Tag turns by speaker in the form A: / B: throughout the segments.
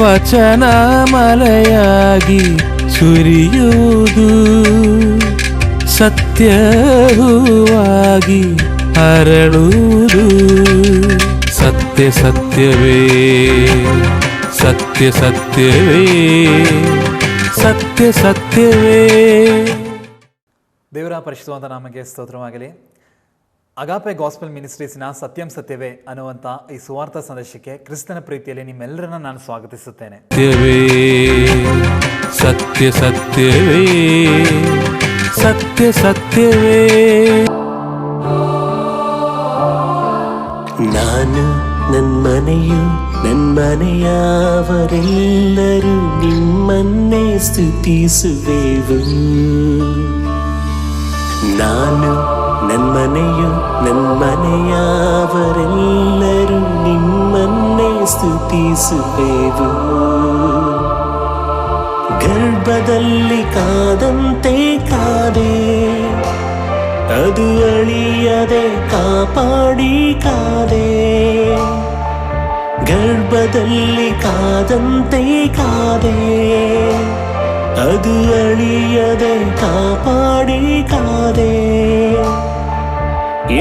A: ವಚನ ಮಳೆಯಾಗಿ ಸುರಿಯುವುದು, ಸತ್ಯ ಹೂವಾಗಿ ಹರಳುವುದು. ಸತ್ಯ ಸತ್ಯವೇ, ಸತ್ಯ ಸತ್ಯವೇ, ಸತ್ಯ ಸತ್ಯವೇ.
B: ದೇವರ ಪರಿಶುದ್ಧವಾದ ನಾಮಕ್ಕೆ ಸ್ತೋತ್ರವಾಗಲಿ. ಅಗಾಪೆ ಗಾಸ್ಪೆಲ್ ಮಿನಿಸ್ಟ್ರೀಸ್ನ ಸತ್ಯಂ ಸತ್ಯವೇ ಅನ್ನುವಂಥ ಈ ಸುವಾರ್ಥ ಸಂದೇಶಕ್ಕೆ ಕ್ರಿಸ್ತನ ಪ್ರೀತಿಯಲ್ಲಿ ನಿಮ್ಮೆಲ್ಲರನ್ನ ನಾನು ಸ್ವಾಗತಿಸುತ್ತೇನೆ.
A: ಸತ್ಯ ಸತ್ಯವೇ, ಸತ್ಯ ಸತ್ಯವೇ.
C: ನಾನು ನನ್ನ ಮನೆಯು ನನ್ನ ಮನೆಯವರೆಲ್ಲರೂ ನಿಮ್ಮನ್ನೇ ಸ್ತುತಿಸುವೆವು. ನಾನು ನನ್ನ ಮನೆಯು ನನ್ನ ಮನೆಯವರೆಲ್ಲರೂ ನಿಮ್ಮನ್ನೇ ಸ್ತುತಿಸುವೆವು. ಗರ್ಭದಲ್ಲಿ ಕಾದಂತೆ ಕಾದೆ, ಅದು ಅಳಿಯದೆ ಕಾಪಾಡಿ ಕಾದೆ. ಗರ್ಭದಲ್ಲಿ ಕಾದಂತೆ ಕಾದೆ, ಅದು ಅಳಿಯದೆ ಕಾಪಾಡಿ ಕಾದೆ.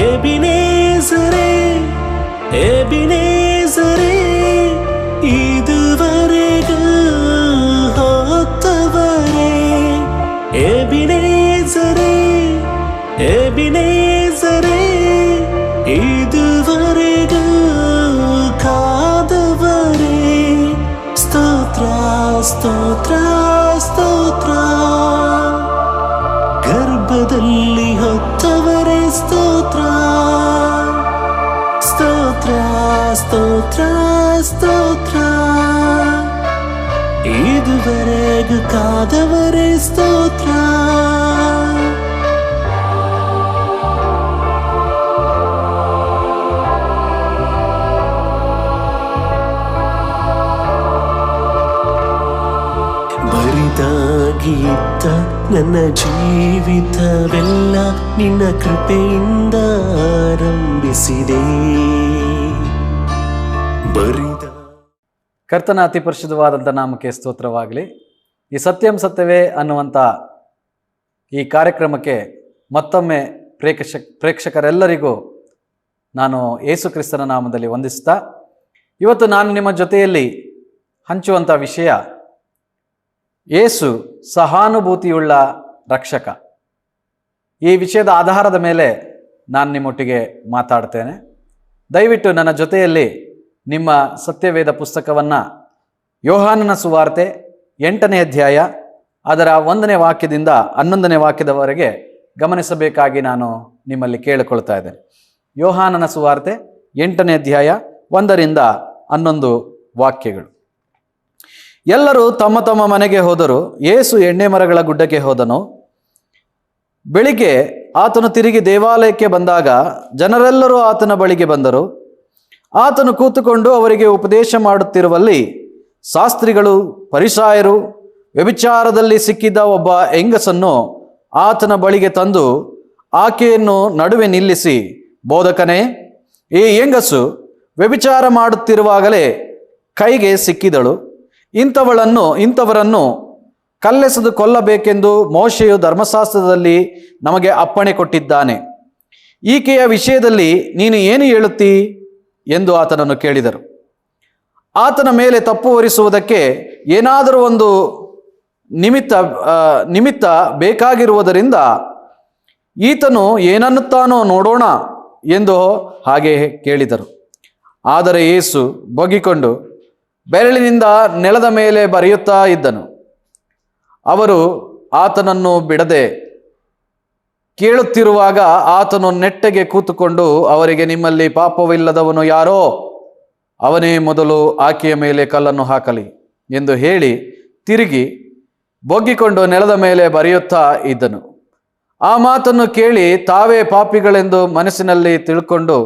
C: ಎಬಿನೇಸರೇ, ಎಬಿನೇಸರೇ, ಇದುವರೆಗೂ ಹೊತ್ತವರೇ. ಎಬಿನೇಸರೇ, ಎಬಿನೇಸರೇ, ಇದುವರೆಗೂ ಕಾದವರೇ. ಸ್ತೋತ್ರ ಸ್ತೋತ್ರ ಸ್ತೋತ್ರ. ಗರ್ಭದಲ್ಲಿ ಹೊತ್ತವರೇ ಸ್ತೋತ್ರ, ಸ್ತೋತ್ರ ಸ್ತೋತ್ರ ಸ್ತೋತ್ರ. ಇದುವರೆಗೂ ಕಾದವರೇ ಸ್ತೋತ್ರ. ಬರಿದಾಗಿದ್ದ ನನ್ನ ಜೀವಿತವೆಲ್ಲ ನಿನ್ನ ಕೃಪೆಯಿಂದ ಆರಂಭಿಸಿದೆ.
B: ಕರ್ತನ ಅತಿ ಪರಿಶುದ್ಧವಾದಂಥ ನಾಮಕ್ಕೆ ಸ್ತೋತ್ರವಾಗಲಿ. ಈ ಸತ್ಯಂ ಸತ್ಯವೇ ಅನ್ನುವಂಥ ಈ ಕಾರ್ಯಕ್ರಮಕ್ಕೆ ಮತ್ತೊಮ್ಮೆ ಪ್ರೇಕ್ಷಕರೆಲ್ಲರಿಗೂ ನಾನು ಯೇಸು ಕ್ರಿಸ್ತನ ನಾಮದಲ್ಲಿ ವಂದಿಸ್ತಾ, ಇವತ್ತು ನಾನು ನಿಮ್ಮ ಜೊತೆಯಲ್ಲಿ ಹಂಚುವಂಥ ವಿಷಯ ಯೇಸು ಸಹಾನುಭೂತಿಯುಳ್ಳ ರಕ್ಷಕ. ಈ ವಿಷಯದ ಆಧಾರದ ಮೇಲೆ ನಾನು ನಿಮ್ಮೊಟ್ಟಿಗೆ ಮಾತಾಡ್ತೇನೆ. ದಯವಿಟ್ಟು ನನ್ನ ಜೊತೆಯಲ್ಲಿ ನಿಮ್ಮ ಸತ್ಯವೇದ ಪುಸ್ತಕವನ್ನು ಯೋಹಾನನ ಸುವಾರ್ತೆ 8ನೇ ಅಧ್ಯಾಯ ಅದರ 1ನೇ ವಾಕ್ಯದಿಂದ 11ನೇ ವಾಕ್ಯದವರೆಗೆ ಗಮನಿಸಬೇಕಾಗಿ ನಾನು ನಿಮ್ಮಲ್ಲಿ ಕೇಳಿಕೊಳ್ತಾ ಇದ್ದೇನೆ. ಯೋಹಾನನ ಸುವಾರ್ತೆ 8ನೇ ಅಧ್ಯಾಯ 1ರಿಂದ 11 ವಾಕ್ಯಗಳು. ಎಲ್ಲರೂ ತಮ್ಮ ತಮ್ಮ ಮನೆಗೆ ಹೋದರು. ಯೇಸು ಎಣ್ಣೆ ಮರಗಳ ಗುಡ್ಡಕ್ಕೆ ಹೋದನು. ಬೆಳಿಗ್ಗೆ ಆತನು ತಿರುಗಿ ದೇವಾಲಯಕ್ಕೆ ಬಂದಾಗ ಜನರೆಲ್ಲರೂ ಆತನ ಬಳಿಗೆ ಬಂದರು. ಆತನು ಕೂತುಕೊಂಡು ಅವರಿಗೆ ಉಪದೇಶ ಮಾಡುತ್ತಿರುವಲ್ಲಿ ಶಾಸ್ತ್ರಿಗಳು, ಫರಿಸಾಯರು, ವ್ಯಭಿಚಾರದಲ್ಲಿ ಸಿಕ್ಕಿದ್ದ ಒಬ್ಬ ಹೆಂಗಸನ್ನು ಆತನ ಬಳಿಗೆ ತಂದು ಆಕೆಯನ್ನು ನಡುವೆ ನಿಲ್ಲಿಸಿ, ಬೋಧಕನೇ, ಈ ಹೆಂಗಸು ವ್ಯಭಿಚಾರ ಮಾಡುತ್ತಿರುವಾಗಲೇ ಕೈಗೆ ಸಿಕ್ಕಿದಳು. ಇಂಥವರನ್ನು ಕಲ್ಲೆಸೆದು ಕೊಲ್ಲಬೇಕೆಂದು ಮೋಶೆಯು ಧರ್ಮಶಾಸ್ತ್ರದಲ್ಲಿ ನಮಗೆ ಅಪ್ಪಣೆ ಕೊಟ್ಟಿದ್ದಾನೆ. ಈಕೆಯ ವಿಷಯದಲ್ಲಿ ನೀನು ಏನು ಹೇಳುತ್ತೀ ಎಂದು ಆತನನ್ನು ಕೇಳಿದರು. ಆತನ ಮೇಲೆ ತಪ್ಪು ಹೊರಿಸುವುದಕ್ಕೆ ಏನಾದರೂ ಒಂದು ನಿಮಿತ್ತ ಬೇಕಾಗಿರುವುದರಿಂದ ಈತನು ಏನನ್ನುತ್ತಾನೋ ನೋಡೋಣ ಎಂದು ಹಾಗೆ ಕೇಳಿದರು. ಆದರೆ ಯೇಸು ಬಗ್ಗಿಕೊಂಡು ಬೆರಳಿನಿಂದ ನೆಲದ ಮೇಲೆ ಬರೆಯುತ್ತಾ ಇದ್ದನು. ಅವರು ಆತನನ್ನು ಬಿಡದೆ ಕೇಳುತ್ತಿರುವಾಗ ಆತನು ನೆಟ್ಟಗೆ ಕೂತುಕೊಂಡು ಅವರಿಗೆ, ನಿಮ್ಮಲ್ಲಿ ಪಾಪವಿಲ್ಲದವನು ಯಾರೋ ಅವನೇ ಮೊದಲು ಆಕೆಯ ಮೇಲೆ ಕಲ್ಲನ್ನು ಹಾಕಲಿ ಎಂದು ಹೇಳಿ ತಿರುಗಿ ಬೊಗ್ಗಿಕೊಂಡು ನೆಲದ ಮೇಲೆ ಬರೆಯುತ್ತಾ ಇದ್ದನು. ಆ ಮಾತನ್ನು ಕೇಳಿ ತಾವೇ ಪಾಪಿಗಳೆಂದು ಮನಸ್ಸಿನಲ್ಲಿ ತಿಳ್ಕೊಂಡು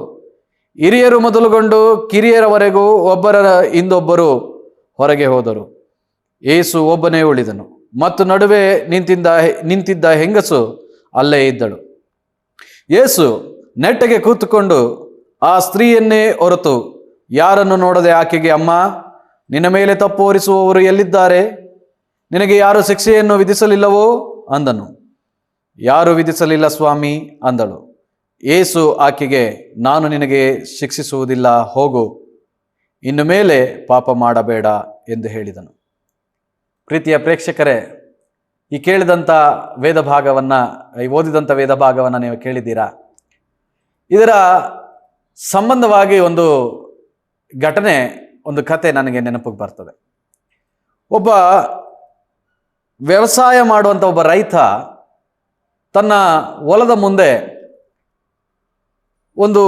B: ಹಿರಿಯರು ಮೊದಲುಗೊಂಡು ಕಿರಿಯರವರೆಗೂ ಒಬ್ಬರ ಹಿಂದೊಬ್ಬರು ಹೊರಗೆ ಹೋದರು. ಯೇಸು ಒಬ್ಬನೇ ಉಳಿದನು ಮತ್ತು ನಡುವೆ ನಿಂತಿದ್ದ ಹೆಂಗಸು ಅಲ್ಲೇ ಇದ್ದಳು. ಯೇಸು ನೆಟ್ಟಗೆ ಕೂತುಕೊಂಡು ಆ ಸ್ತ್ರೀಯನ್ನೇ ಹೊರತು ಯಾರನ್ನು ನೋಡದೆ ಆಕೆಗೆ, ಅಮ್ಮ,
D: ನಿನ್ನ ಮೇಲೆ ತಪ್ಪು ಹೊರಿಸುವವರು ಎಲ್ಲಿದ್ದಾರೆ? ನಿನಗೆ ಯಾರು ಶಿಕ್ಷೆಯನ್ನು ವಿಧಿಸಲಿಲ್ಲವೋ ಅಂದನು. ಯಾರು ವಿಧಿಸಲಿಲ್ಲ ಸ್ವಾಮಿ ಅಂದಳು. ಯೇಸು ಆಕೆಗೆ, ನಾನು ನಿನಗೆ ಶಿಕ್ಷಿಸುವುದಿಲ್ಲ, ಹೋಗು, ಇನ್ನು ಮೇಲೆ ಪಾಪ ಮಾಡಬೇಡ ಎಂದು ಹೇಳಿದನು. ಪ್ರೀತಿಯ ಪ್ರೇಕ್ಷಕರೇ, ಈ ಕೇಳಿದಂಥ ವೇದ ಭಾಗವನ್ನು, ಓದಿದಂಥ ವೇದ ಭಾಗವನ್ನು ನೀವು ಕೇಳಿದ್ದೀರಾ? ಇದರ ಸಂಬಂಧವಾಗಿ ಒಂದು ಘಟನೆ, ಒಂದು ಕತೆ ನನಗೆ ನೆನಪಿಗೆ ಬರ್ತದೆ. ಒಬ್ಬ ವ್ಯವಸಾಯ ಮಾಡುವಂಥ ಒಬ್ಬ ರೈತ ತನ್ನ ಹೊಲದ ಮುಂದೆ ಒಂದು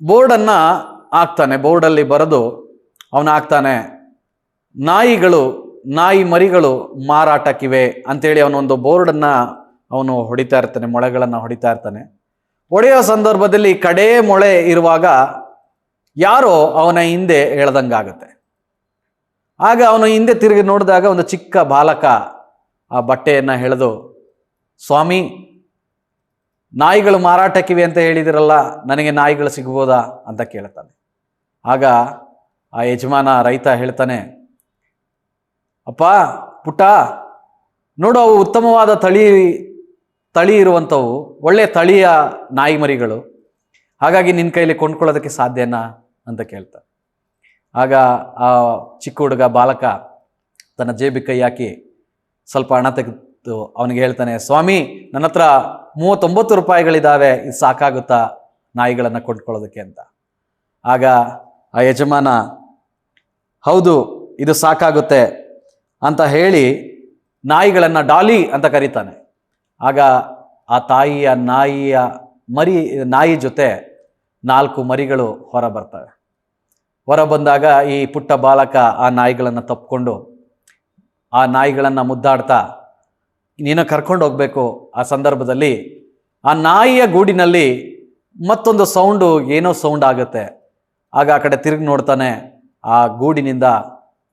D: ಬೋರ್ಡನ್ನು ಹಾಕ್ತಾನೆ. ಬೋರ್ಡಲ್ಲಿ ಬರೆದು ಅವನು ಹಾಕ್ತಾನೆ, ನಾಯಿ ಮರಿಗಳು ಮಾರಾಟಕ್ಕಿವೆ ಅಂತೇಳಿ ಅವನೊಂದು ಬೋರ್ಡನ್ನು ಅವನು ಹೊಡಿತಾ ಇರ್ತಾನೆ, ಮೊಳೆಗಳನ್ನು ಹೊಡಿತಾ ಇರ್ತಾನೆ. ಹೊಡೆಯೋ ಸಂದರ್ಭದಲ್ಲಿ ಕಡೇ ಮೊಳೆ ಇರುವಾಗ ಯಾರೋ ಅವನ ಹಿಂದೆ ಎಳೆದಂಗಾಗುತ್ತೆ. ಆಗ ಅವನು ಹಿಂದೆ ತಿರುಗಿ ನೋಡಿದಾಗ ಒಂದು ಚಿಕ್ಕ ಬಾಲಕ ಆ ಬಟ್ಟೆಯನ್ನು ಎಳೆದು, ಸ್ವಾಮಿ, ನಾಯಿಗಳು ಮಾರಾಟಕ್ಕಿವೆ ಅಂತ ಹೇಳಿದಿರಲ್ಲ, ನನಗೆ ನಾಯಿಗಳು ಸಿಗ್ಬೋದಾ ಅಂತ ಕೇಳ್ತಾನೆ. ಆಗ ಆ ಯಜಮಾನ ರೈತ ಹೇಳ್ತಾನೆ, ಅಪ್ಪ ಪುಟ್ಟ, ನೋಡು, ಅವು ಉತ್ತಮವಾದ ತಳಿ ಇರುವಂಥವು, ಒಳ್ಳೆಯ ತಳಿಯ ನಾಯಿ ಮರಿಗಳು, ಹಾಗಾಗಿ ನಿನ್ನ ಕೈಲಿ ಕೊಂಡ್ಕೊಳ್ಳೋದಕ್ಕೆ ಸಾಧ್ಯನಾ ಅಂತ ಕೇಳ್ತಾನೆ. ಆಗ ಆ ಚಿಕ್ಕ ಹುಡುಗ ಬಾಲಕ ತನ್ನ ಜೇಬಿಗೆ ಕೈ ಹಾಕಿ ಸ್ವಲ್ಪ ಹಣ ತೆಗೆದು ಅವನಿಗೆ ಹೇಳ್ತಾನೆ, ಸ್ವಾಮಿ, ನನ್ನ ಹತ್ರ 39 ರೂಪಾಯಿಗಳಿದ್ದಾವೆ, ಇದು ಸಾಕಾಗುತ್ತಾ ನಾಯಿಗಳನ್ನು ಕೊಂಡ್ಕೊಳ್ಳೋದಕ್ಕೆ ಅಂತ. ಆಗ ಆ ಯಜಮಾನ, ಹೌದು, ಇದು ಸಾಕಾಗುತ್ತೆ ಅಂತ ಹೇಳಿ ನಾಯಿಗಳನ್ನು ಡಾಲಿ ಅಂತ ಕರೀತಾನೆ. ಆಗ ಆ ನಾಯಿ ಜೊತೆ 4 ಮರಿಗಳು ಹೊರ ಬರ್ತವೆ. ಹೊರ ಬಂದಾಗ ಈ ಪುಟ್ಟ ಬಾಲಕ ಆ ನಾಯಿಗಳನ್ನು ತಪ್ಪಿಕೊಂಡು ಆ ನಾಯಿಗಳನ್ನು ಮುದ್ದಾಡ್ತಾ, ನೀನು ಕರ್ಕೊಂಡು ಹೋಗ್ಬೇಕು. ಆ ಸಂದರ್ಭದಲ್ಲಿ ಆ ನಾಯಿಯ ಗೂಡಿನಲ್ಲಿ ಮತ್ತೊಂದು ಏನೋ ಸೌಂಡ್ ಆಗುತ್ತೆ. ಆಗ ಆ ಕಡೆ ತಿರುಗಿ ನೋಡ್ತಾನೆ, ಆ ಗೂಡಿನಿಂದ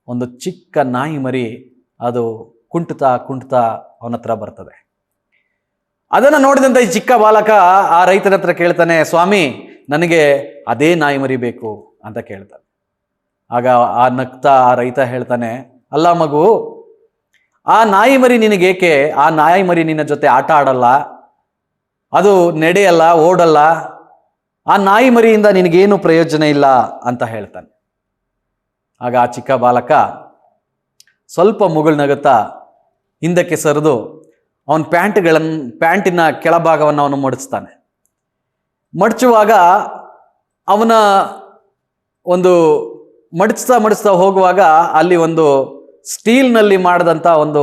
D: ಒಂದು ಚಿಕ್ಕ ನಾಯಿ ಮರಿ ಅದು ಕುಂಟುತ್ತಾ ಅವನ ಹತ್ರ ಬರ್ತದೆ. ಅದನ್ನು ನೋಡಿದಂಥ ಈ ಚಿಕ್ಕ ಬಾಲಕ ಆ ರೈತನ ಹತ್ರ ಕೇಳ್ತಾನೆ, ಸ್ವಾಮಿ, ನನಗೆ ಅದೇ ನಾಯಿ ಮರಿ ಬೇಕು ಅಂತ ಕೇಳ್ತಾನೆ. ಆಗ ನಗ್ತಾ ಆ ರೈತ ಹೇಳ್ತಾನೆ, ಅಲ್ಲ ಮಗು, ಆ ನಾಯಿ ಮರಿ ನಿನಗೇಕೆ? ಆ ನಾಯಿ ಮರಿ ನಿನ್ನ ಜೊತೆ ಆಟ ಆಡಲ್ಲ, ಅದು ನಡೆಯಲ್ಲ, ಓಡಲ್ಲ, ಆ ನಾಯಿ ಮರಿಯಿಂದ ನಿನಗೇನು ಪ್ರಯೋಜನ ಇಲ್ಲ ಅಂತ ಹೇಳ್ತಾನೆ. ಆಗ ಆ ಚಿಕ್ಕ ಬಾಲಕ ಸ್ವಲ್ಪ ಮುಗುಳ್ನಗುತ್ತಾ ಹಿಂದಕ್ಕೆ ಸರಿದು ಅವನ ಪ್ಯಾಂಟಿನ ಕೆಳಭಾಗವನ್ನು ಅವನು ಮಡಚ್ತಾನೆ. ಮಡಚುವಾಗ ಅವನ ಒಂದು ಮಡಚ್ತಾ ಹೋಗುವಾಗ ಅಲ್ಲಿ ಒಂದು ಸ್ಟೀಲ್ನಲ್ಲಿ ಮಾಡಿದಂಥ ಒಂದು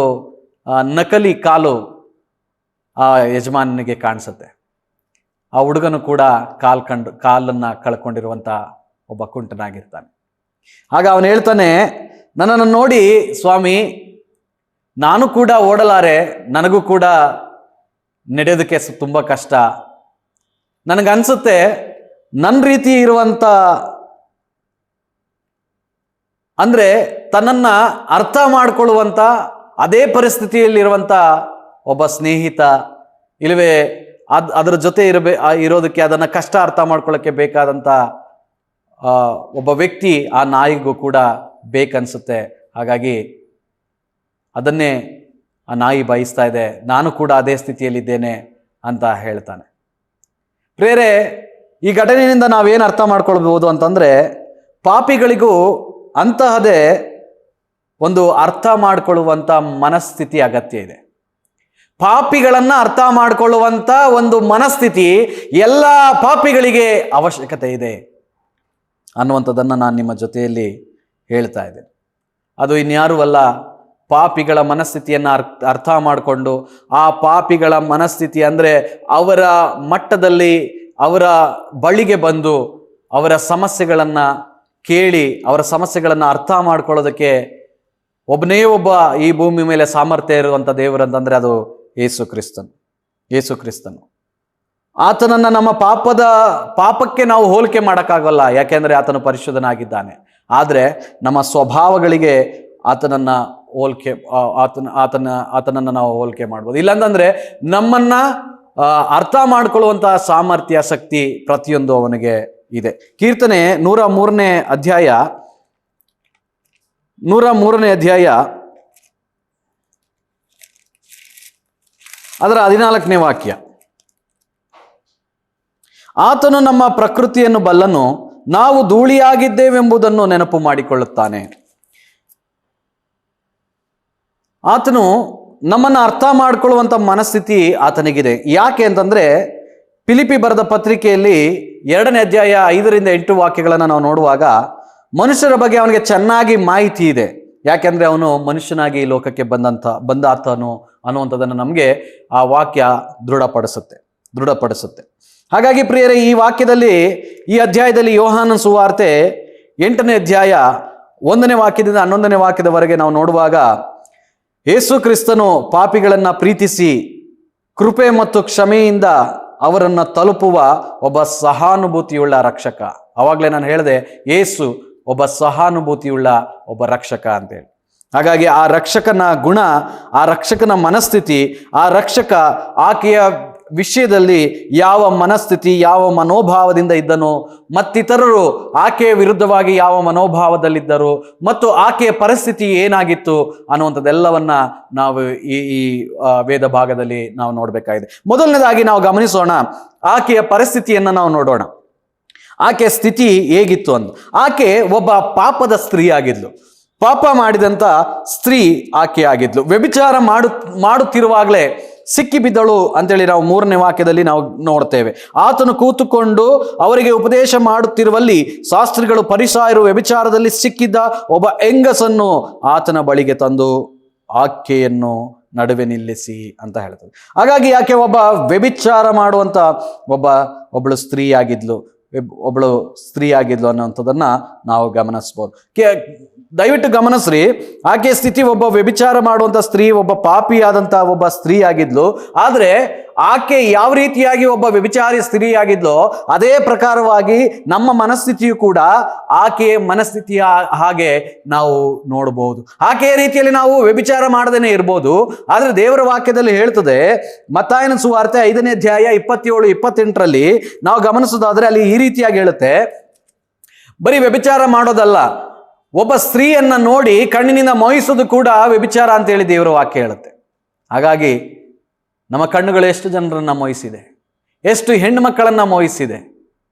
D: ನಕಲಿ ಕಾಲು ಆ ಯಜಮಾನನಿಗೆ ಕಾಣಿಸುತ್ತೆ. ಆ ಹುಡುಗನು ಕೂಡ ಕಾಲನ್ನು ಕಳ್ಕೊಂಡಿರುವಂಥ ಒಬ್ಬ ಕುಂಟನಾಗಿರ್ತಾನೆ. ಆಗ ಅವನು ಹೇಳ್ತಾನೆ, ನನ್ನನ್ನು ನೋಡಿ ಸ್ವಾಮಿ, ನಾನು ಕೂಡ ಓಡಲಾರೆ, ನನಗೂ ಕೂಡ ನಡೆಯೋದಕ್ಕೆ ತುಂಬ ಕಷ್ಟ. ನನಗನ್ಸುತ್ತೆ ನನ್ನ ರೀತಿ ಇರುವಂಥ, ಅಂದರೆ ತನ್ನನ್ನು ಅರ್ಥ ಮಾಡಿಕೊಳ್ಳುವಂಥ ಅದೇ ಪರಿಸ್ಥಿತಿಯಲ್ಲಿರುವಂಥ ಒಬ್ಬ ಸ್ನೇಹಿತ, ಇಲ್ಲವೇ ಅದರ ಜೊತೆ ಇರೋದಕ್ಕೆ, ಅದನ್ನು ಕಷ್ಟ ಅರ್ಥ ಮಾಡ್ಕೊಳ್ಳೋಕ್ಕೆ ಬೇಕಾದಂಥ ಒಬ್ಬ ವ್ಯಕ್ತಿ ಆ ನಾಯಿಗೂ ಕೂಡ ಬೇಕನ್ಸುತ್ತೆ. ಹಾಗಾಗಿ ಅದನ್ನೇ ಆ ನಾಯಿ ಬಯಸ್ತಾ ಇದೆ, ನಾನು ಕೂಡ ಅದೇ ಸ್ಥಿತಿಯಲ್ಲಿದ್ದೇನೆ ಅಂತ ಹೇಳ್ತಾನೆ. ಪ್ರೇರೆ, ಈ ಘಟನೆಯಿಂದ ನಾವೇನು ಅರ್ಥ ಮಾಡ್ಕೊಳ್ಬೋದು ಅಂತಂದರೆ, ಪಾಪಿಗಳಿಗೂ ಅಂತಹದೇ ಒಂದು ಅರ್ಥ ಮಾಡಿಕೊಳ್ಳುವಂಥ ಮನಸ್ಥಿತಿ ಅಗತ್ಯ ಇದೆ. ಪಾಪಿಗಳನ್ನು ಅರ್ಥ ಮಾಡಿಕೊಳ್ಳುವಂಥ ಒಂದು ಮನಸ್ಥಿತಿ ಎಲ್ಲ ಪಾಪಿಗಳಿಗೆ ಅವಶ್ಯಕತೆ ಇದೆ ಅನ್ನುವಂಥದ್ದನ್ನು ನಾನು ನಿಮ್ಮ ಜೊತೆಯಲ್ಲಿ ಹೇಳ್ತಾ ಇದ್ದೇನೆ. ಅದು ಇನ್ಯಾರೂ ಅಲ್ಲ, ಪಾಪಿಗಳ ಮನಸ್ಥಿತಿಯನ್ನು ಅರ್ಥ ಮಾಡಿಕೊಂಡು ಆ ಪಾಪಿಗಳ ಮನಸ್ಥಿತಿ ಅಂದರೆ ಅವರ ಮಟ್ಟದಲ್ಲಿ ಅವರ ಬಳಿಗೆ ಬಂದು ಅವರ ಸಮಸ್ಯೆಗಳನ್ನು ಕೇಳಿ ಅವರ ಸಮಸ್ಯೆಗಳನ್ನು ಅರ್ಥ ಮಾಡ್ಕೊಳ್ಳೋದಕ್ಕೆ ಒಬ್ಬನೇ ಒಬ್ಬ ಈ ಭೂಮಿ ಮೇಲೆ ಸಾಮರ್ಥ್ಯ ಇರುವಂಥ ದೇವರು ಅಂತಂದರೆ ಅದು ಯೇಸು ಕ್ರಿಸ್ತನು. ಆತನನ್ನು ನಮ್ಮ ಪಾಪಕ್ಕೆ ನಾವು ಹೋಲಿಕೆ ಮಾಡೋಕ್ಕಾಗಲ್ಲ, ಯಾಕೆಂದರೆ ಆತನು ಪರಿಶುದ್ಧನಾಗಿದ್ದಾನೆ. ಆದರೆ ನಮ್ಮ ಸ್ವಭಾವಗಳಿಗೆ ಆತನನ್ನು ನಾವು ಹೋಲಿಕೆ ಮಾಡ್ಬೋದು. ಇಲ್ಲಾಂತಂದರೆ ನಮ್ಮನ್ನು ಅರ್ಥ ಮಾಡ್ಕೊಳ್ಳುವಂತಹ ಸಾಮರ್ಥ್ಯ, ಶಕ್ತಿ ಪ್ರತಿಯೊಂದು ಅವನಿಗೆ ಇದೆ. ಕೀರ್ತನೆ 103ನೇ ಅಧ್ಯಾಯ 103ನೇ ಅಧ್ಯಾಯ ಅದರ 14ನೇ ವಾಕ್ಯ. ಆತನು ನಮ್ಮ ಪ್ರಕೃತಿಯನ್ನು ಬಲ್ಲನು, ನಾವು ಧೂಳಿಯಾಗಿದ್ದೇವೆಂಬುದನ್ನು ನೆನಪು ಮಾಡಿಕೊಳ್ಳುತ್ತಾನೆ. ಆತನು ನಮ್ಮನ್ನು ಅರ್ಥ ಮಾಡಿಕೊಳ್ಳುವಂಥ ಮನಸ್ಥಿತಿ ಆತನಿಗಿದೆ. ಯಾಕೆ ಅಂತಂದರೆ ಫಿಲಿಪ್ಪಿ ಬರೆದ ಪತ್ರಿಕೆಯಲ್ಲಿ 2ನೇ ಅಧ್ಯಾಯ 5ರಿಂದ 8 ವಾಕ್ಯಗಳನ್ನು ನಾವು ನೋಡುವಾಗ ಮನುಷ್ಯರ ಬಗ್ಗೆ ಅವನಿಗೆ ಚೆನ್ನಾಗಿ ಮಾಹಿತಿ ಇದೆ. ಯಾಕೆಂದರೆ ಅವನು ಮನುಷ್ಯನಾಗಿ ಈ ಲೋಕಕ್ಕೆ ಬಂದಾತನು ಅನ್ನುವಂಥದ್ದನ್ನು ನಮಗೆ ಆ ವಾಕ್ಯ ದೃಢಪಡಿಸುತ್ತೆ. ಹಾಗಾಗಿ ಪ್ರಿಯರೇ, ಈ ವಾಕ್ಯದಲ್ಲಿ, ಈ ಅಧ್ಯಾಯದಲ್ಲಿ ಯೋಹಾನನ ಸುವಾರ್ತೆ 8ನೇ ಅಧ್ಯಾಯ 1ನೇ ವಾಕ್ಯದಿಂದ 11ನೇ ವಾಕ್ಯದವರೆಗೆ ನಾವು ನೋಡುವಾಗ ಯೇಸು ಕ್ರಿಸ್ತನು ಪಾಪಿಗಳನ್ನು ಪ್ರೀತಿಸಿ ಕೃಪೆ ಮತ್ತು ಕ್ಷಮೆಯಿಂದ ಅವರನ್ನು ತಲುಪುವ ಒಬ್ಬ ಸಹಾನುಭೂತಿಯುಳ್ಳ ರಕ್ಷಕ. ಆವಾಗಲೇ ನಾನು ಹೇಳಿದೆ, ಯೇಸು ಒಬ್ಬ ಸಹಾನುಭೂತಿಯುಳ್ಳ ಒಬ್ಬ ರಕ್ಷಕ ಅಂತೇಳಿ. ಹಾಗಾಗಿ ಆ ರಕ್ಷಕನ ಗುಣ, ಆ ರಕ್ಷಕನ ಮನಸ್ಥಿತಿ, ಆ ರಕ್ಷಕ ಆಕೆಯ ವಿಷಯದಲ್ಲಿ ಯಾವ ಮನಸ್ಥಿತಿ, ಯಾವ ಮನೋಭಾವದಿಂದ ಇದ್ದನು, ಮತ್ತಿತರರು ಆಕೆಯ ವಿರುದ್ಧವಾಗಿ ಯಾವ ಮನೋಭಾವದಲ್ಲಿದ್ದರು ಮತ್ತು ಆಕೆಯ ಪರಿಸ್ಥಿತಿ ಏನಾಗಿತ್ತು ಅನ್ನುವಂಥದ್ದೆಲ್ಲವನ್ನ ನಾವು ಈ ವೇದ ಭಾಗದಲ್ಲಿ ನಾವು ನೋಡಬೇಕಾಗಿದೆ. ಮೊದಲನೇದಾಗಿ ನಾವು ಗಮನಿಸೋಣ, ಆಕೆಯ ಪರಿಸ್ಥಿತಿಯನ್ನು ನಾವು ನೋಡೋಣ. ಆಕೆಯ ಸ್ಥಿತಿ ಹೇಗಿತ್ತು ಅಂತ. ಆಕೆ ಒಬ್ಬ ಪಾಪದ ಸ್ತ್ರೀ ಆಗಿದ್ಲು. ಪಾಪ ಮಾಡಿದಂಥ ಸ್ತ್ರೀ ಆಕೆ ಆಗಿದ್ಲು. ವ್ಯಭಿಚಾರ ಮಾಡುತ್ತಿರುವಾಗಲೇ ಸಿಕ್ಕಿಬಿದ್ದಳು ಅಂತೇಳಿ ನಾವು 3ನೇ ವಾಕ್ಯದಲ್ಲಿ ನಾವು ನೋಡ್ತೇವೆ. ಆತನು ಕೂತುಕೊಂಡು ಅವರಿಗೆ ಉಪದೇಶ ಮಾಡುತ್ತಿರುವಲ್ಲಿ ಶಾಸ್ತ್ರಿಗಳು ಫರಿಸಾಯರು ವ್ಯಭಿಚಾರದಲ್ಲಿ ಸಿಕ್ಕಿದ್ದ ಒಬ್ಬ ಹೆಂಗಸನ್ನು ಆತನ ಬಳಿಗೆ ತಂದು ಆಕೆಯನ್ನು ನಡುವೆ ನಿಲ್ಲಿಸಿ ಅಂತ ಹೇಳ್ತದೆ. ಹಾಗಾಗಿ ಆಕೆ ಒಬ್ಬ ವ್ಯಭಿಚಾರ ಮಾಡುವಂಥ ಒಬ್ಬಳು ಸ್ತ್ರೀ ಆಗಿದ್ಲು ಅನ್ನುವಂಥದ್ದನ್ನ ನಾವು ಗಮನಿಸ್ಬೋದು. ದಯವಿಟ್ಟು ಗಮನಿಸ್ರಿ, ಆಕೆ ಸ್ಥಿತಿ ಒಬ್ಬ ವ್ಯಭಿಚಾರ ಮಾಡುವಂಥ ಸ್ತ್ರೀ, ಒಬ್ಬ ಪಾಪಿಯಾದಂಥ ಒಬ್ಬ ಸ್ತ್ರೀ ಆಗಿದ್ಲು. ಆದರೆ ಆಕೆ ಯಾವ ರೀತಿಯಾಗಿ ಒಬ್ಬ ವ್ಯಭಿಚಾರಿ ಸ್ತ್ರೀ ಆಗಿದ್ಲೋ ಅದೇ ಪ್ರಕಾರವಾಗಿ ನಮ್ಮ ಮನಸ್ಥಿತಿಯು ಕೂಡ ಆಕೆಯ ಮನಸ್ಥಿತಿಯ ಹಾಗೆ ನಾವು ನೋಡಬಹುದು. ಆಕೆಯ ರೀತಿಯಲ್ಲಿ ನಾವು ವ್ಯಭಿಚಾರ ಮಾಡದೇನೆ ಇರ್ಬೋದು. ಆದರೆ ದೇವರ ವಾಕ್ಯದಲ್ಲಿ ಹೇಳ್ತದೆ, ಮತ್ತಾಯನ ಸುವಾರ್ತೆ 5ನೇ ಅಧ್ಯಾಯ 27-28ರಲ್ಲಿ ನಾವು ಗಮನಿಸೋದಾದ್ರೆ ಅಲ್ಲಿ ಈ ರೀತಿಯಾಗಿ ಹೇಳುತ್ತೆ, ಬರೀ ವ್ಯಭಿಚಾರ ಮಾಡೋದಲ್ಲ, ಒಬ್ಬ ಸ್ತ್ರೀಯನ್ನ ನೋಡಿ ಕಣ್ಣಿನಿಂದ ಮೋಹಿಸೋದು ಕೂಡ ವ್ಯಭಿಚಾರ ಅಂತ ಹೇಳಿ ದೇವರ ವಾಕ್ಯ ಹೇಳುತ್ತೆ. ಹಾಗಾಗಿ ನಮ್ಮ ಕಣ್ಣುಗಳು ಎಷ್ಟು ಜನರನ್ನ ಮೋಹಿಸಿದೆ, ಎಷ್ಟು ಹೆಣ್ಣು ಮಕ್ಕಳನ್ನ ಮೋಹಿಸಿದೆ.